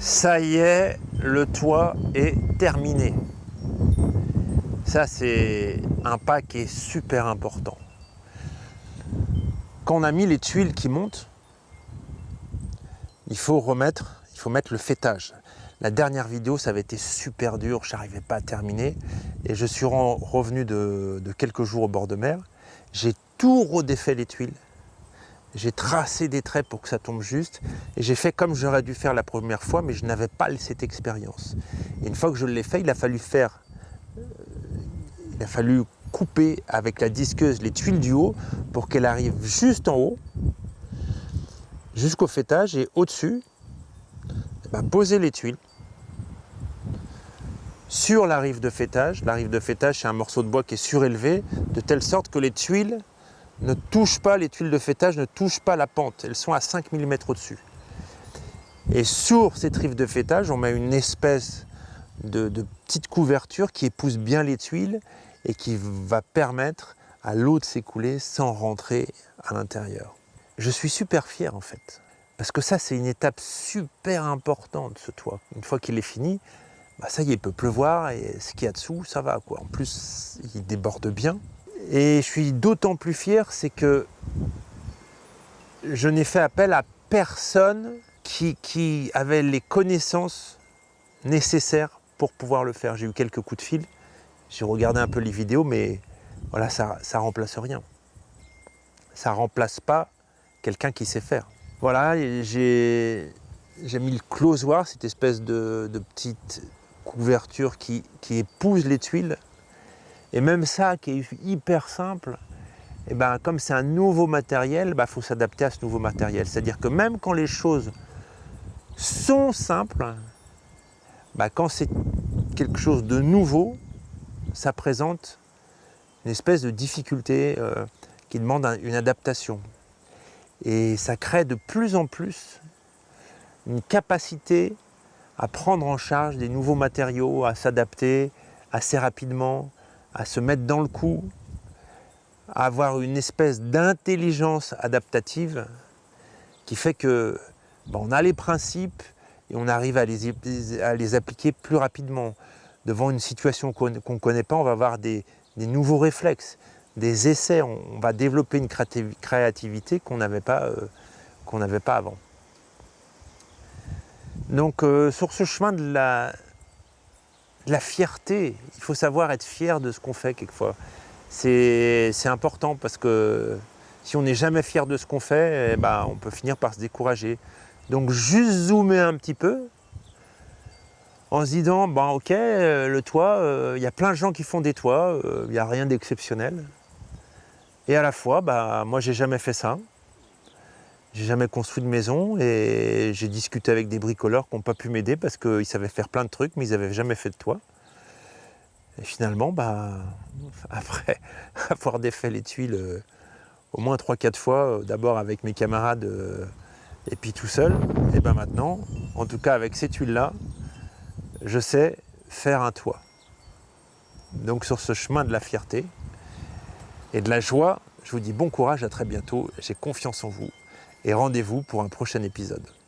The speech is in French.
Ça y est, le toit est terminé. Ça, c'est un pas qui est super important. Quand on a mis les tuiles qui montent, il faut mettre le faîtage. La dernière vidéo, ça avait été super dur, je n'arrivais pas à terminer. Et je suis revenu de quelques jours au bord de mer. J'ai tout redéfait les tuiles. J'ai tracé des traits pour que ça tombe juste. Et j'ai fait comme j'aurais dû faire la première fois, mais je n'avais pas cette expérience. Et une fois que je l'ai fait, il a fallu couper avec la disqueuse les tuiles du haut pour qu'elle arrive juste en haut, jusqu'au faîtage, et au-dessus, poser les tuiles sur la rive de faîtage. La rive de faîtage, c'est un morceau de bois qui est surélevé, de telle sorte que les tuiles ne touchent pas, les tuiles de faîtage ne touchent pas la pente. Elles sont à 5 mm au-dessus. Et sur cette rive de faîtage, on met une espèce de petite couverture qui épouse bien les tuiles et qui va permettre à l'eau de s'écouler sans rentrer à l'intérieur. Je suis super fier en fait, parce que ça c'est une étape super importante, ce toit. Une fois qu'il est fini, ça y est, il peut pleuvoir et ce qu'il y a dessous, ça va quoi. En plus, il déborde bien. Et je suis d'autant plus fier, c'est que je n'ai fait appel à personne qui avait les connaissances nécessaires pour pouvoir le faire. J'ai eu quelques coups de fil, j'ai regardé un peu les vidéos, mais voilà, ça remplace rien. Ça remplace pas quelqu'un qui sait faire. Voilà, j'ai mis le closoir, cette espèce de petite couverture qui épouse les tuiles. Et même ça, qui est hyper simple, et comme c'est un nouveau matériel, faut s'adapter à ce nouveau matériel. C'est-à-dire que même quand les choses sont simples, quand c'est quelque chose de nouveau, ça présente une espèce de difficulté qui demande une adaptation. Et ça crée de plus en plus une capacité à prendre en charge des nouveaux matériaux, à s'adapter assez rapidement, à se mettre dans le coup, à avoir une espèce d'intelligence adaptative qui fait que on a les principes et on arrive à les appliquer plus rapidement. Devant une situation qu'on ne connaît pas, on va avoir des nouveaux réflexes, des essais, on va développer une créativité qu'on n'avait pas avant. Donc sur ce chemin de la fierté, il faut savoir être fier de ce qu'on fait quelquefois. C'est important parce que si on n'est jamais fier de ce qu'on fait, on peut finir par se décourager. Donc juste zoomer un petit peu en se disant, ok, le toit, il y a plein de gens qui font des toits, il n'y a rien d'exceptionnel. Et à la fois, moi j'ai jamais fait ça. J'ai jamais construit de maison et j'ai discuté avec des bricoleurs qui n'ont pas pu m'aider parce qu'ils savaient faire plein de trucs, mais ils n'avaient jamais fait de toit. Et finalement, après avoir défait les tuiles au moins 3-4 fois, d'abord avec mes camarades et puis tout seul, et maintenant, en tout cas avec ces tuiles-là, je sais faire un toit. Donc sur ce chemin de la fierté et de la joie, je vous dis bon courage, à très bientôt, j'ai confiance en vous et rendez-vous pour un prochain épisode.